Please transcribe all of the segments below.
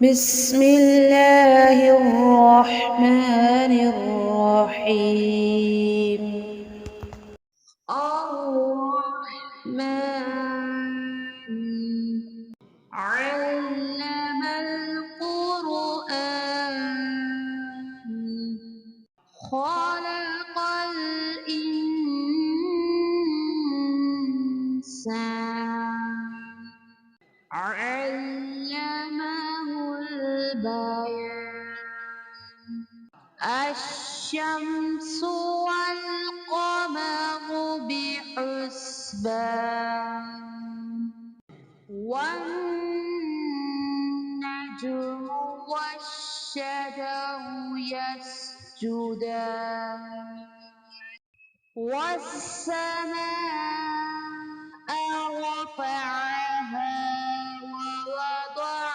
بسم الله الرحمن الرحيم. الرحمن علم القرآن خلق الإنسان علمه البيان. الشمس والقمر بحسبان والنجم والشجر يسجدان والسماء رفعها ووضع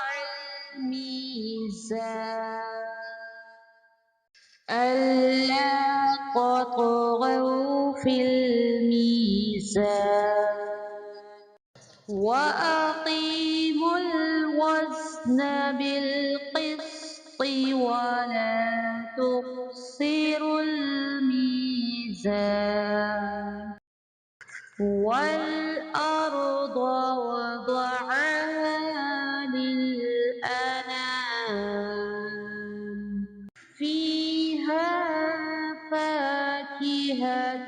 الميزان ألا تطغوا في الميزان وأقيموا الوزن بالقسط ولا تخسروا الميزان والأرض وضعها للأنام فيها فاكهة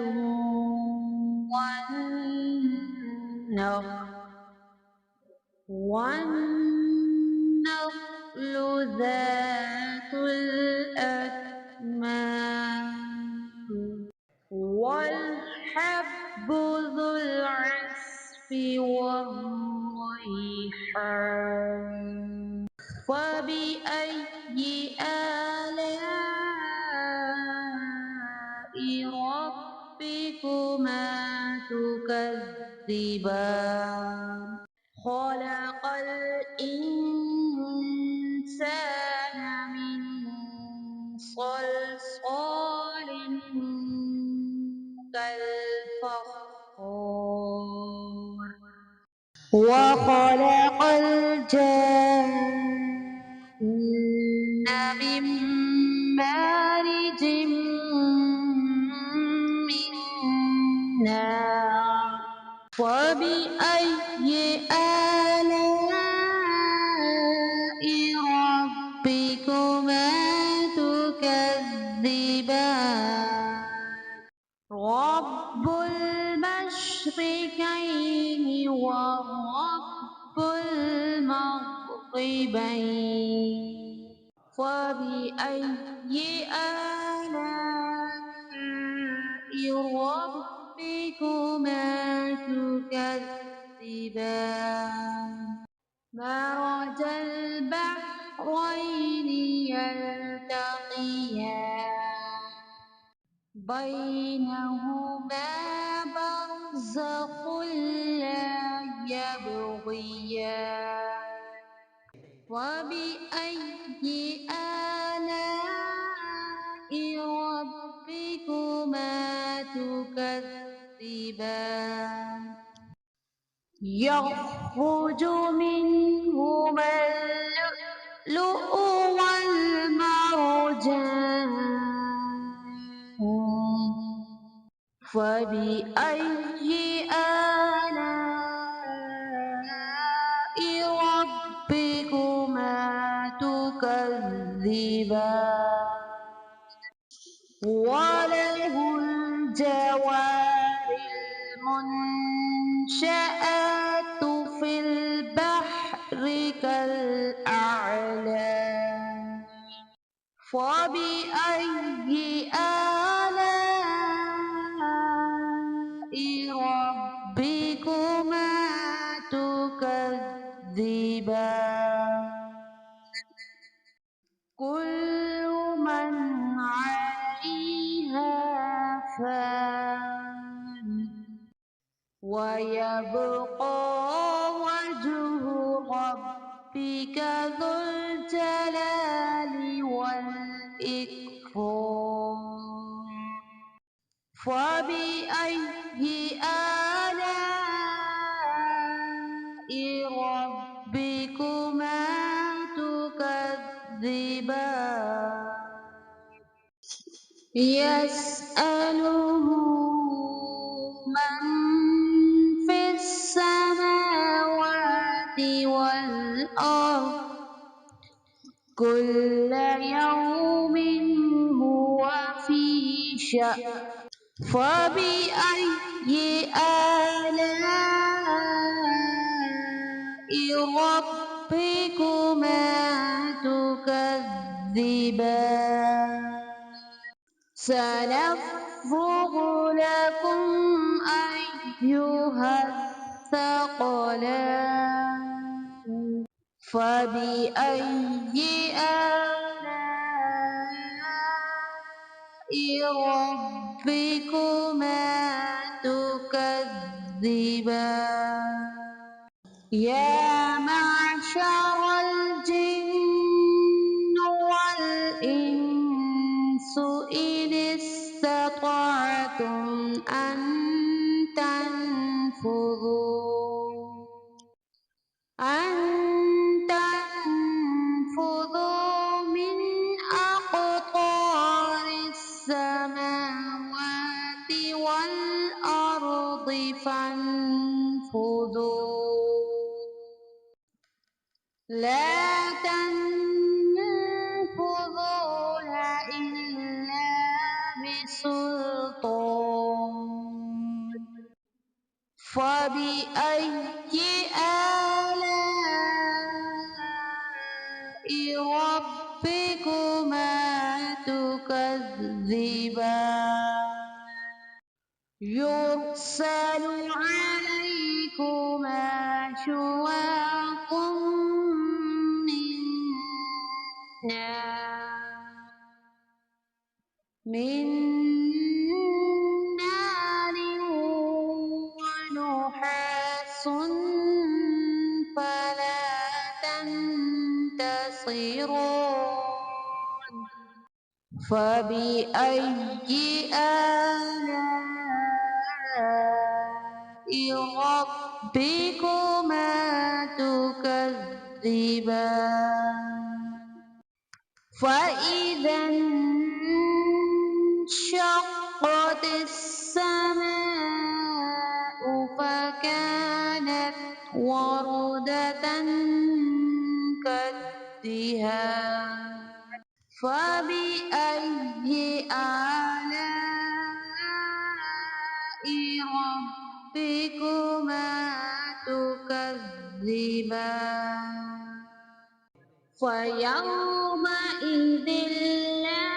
والنخل ذات الأكمام والحب ذو العصف والريحان فبأي آلاء ربكما تكذبان خلق الإنسان من صلصال كالفخار وخلق الجن من مارج من نار فبأي آلاء ربكما تكذبان رب المشرقين ورب المغربين فبأي آلاء ربكما تكذبان مرج البحرين يلتقيان بينهما برزخ لا يبغيان وبأي آلاء ربكما تكذبان يخرج منهما اللؤلؤ والمرجان فبأي آلاء ربكما تكذبان وله الجوار المنشآت في البحر كالأعلام فبأي آلاء ربكما تكذبان كل من عليها فان ويبقى وجه ربك ذو الجلال والإكرام فبأي آلاء ربكما تكذبان يسأله من في السماوات والأرض كل يوم هو في شأن فبأي آلاء ربكما تكذبان سنفرغ لكم أيها الثقلان فبأي آلاء ربكما تكذبان يا معشر الجن والإنس إن استطعتم أن تنفذوا من أقطار السماوات والأرض فانفذوا لا تنفذون إلا بسلطان فبأي آلاء ربكما تكذبان يرسل عليكما شواظ من نار ونحاس فلا تنتصران فبأي آلاء ربكما تكذبان فإذا انشقت السماء فكانت وردة كالدهان فبأي آلاء ربكما تكذبان فيومئذ لا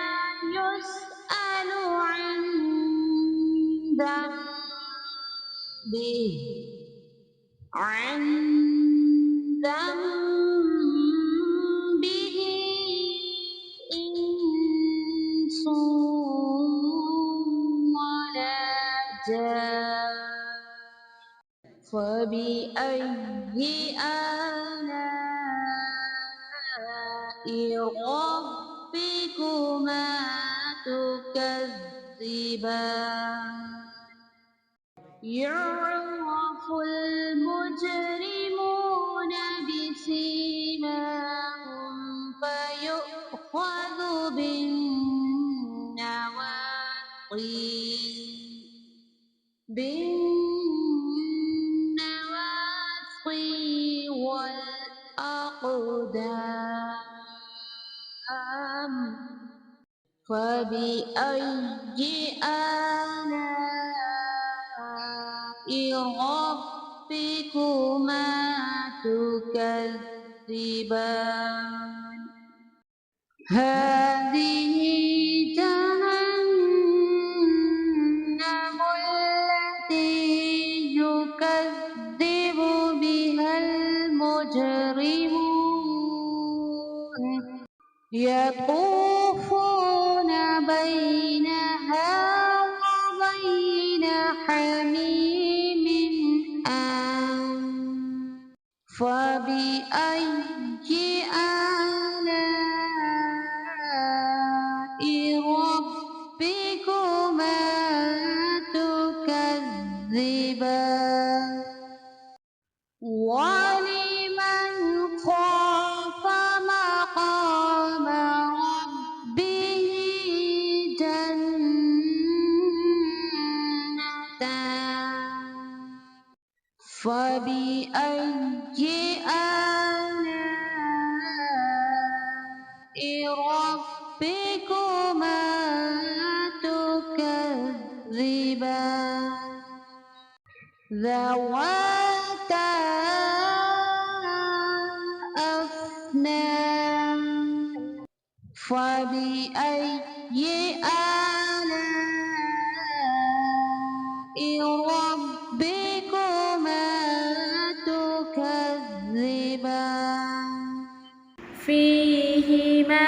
يسأل عن ذنبه إنس ولا جان فبأي آلاء ربكما تكذبان يعرف المجرمون بسيماهم فيؤخذ بالنواصي والأقدام فبأي آلاء ربكما تكذبان هذه جهنم التي يكذب بها المجرمون يطوفون بينها وبين حميم آن فبأي آلاء ربكما تكذبان ولمن خاف مقام ربه جنتان فبأي آلاء ربكما تكذبان ذواتا أفنان فبأي آلاء ربكما تكذبان فيهما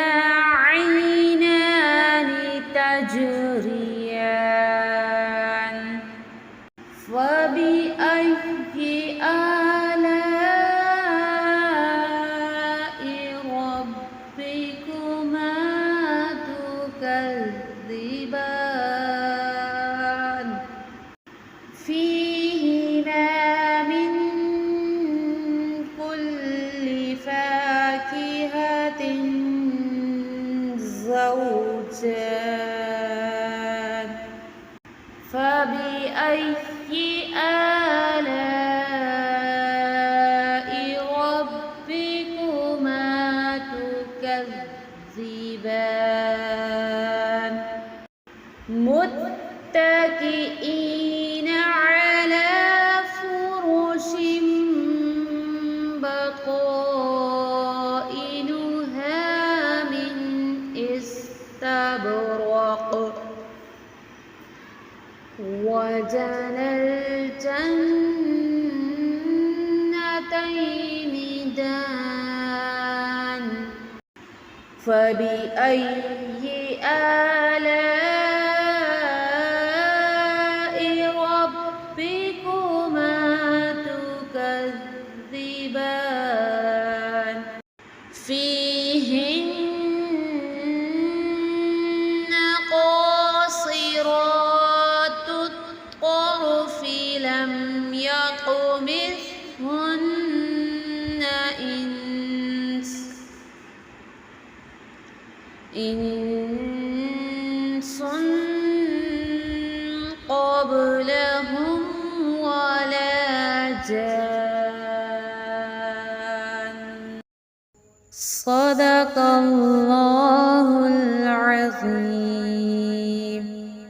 عينان تجريان فبأي آلاء ربكما تكذبان فيهما من كل فاكهة زوجان فبأي آلاء ربكما تكذبان متكئين على فرش بطائنها من استبرق وجنى الجنتين دان فبأي آلاء ربكما تكذبان فيهن قاصرات الطرف لم يطمثهن إنس قبلهم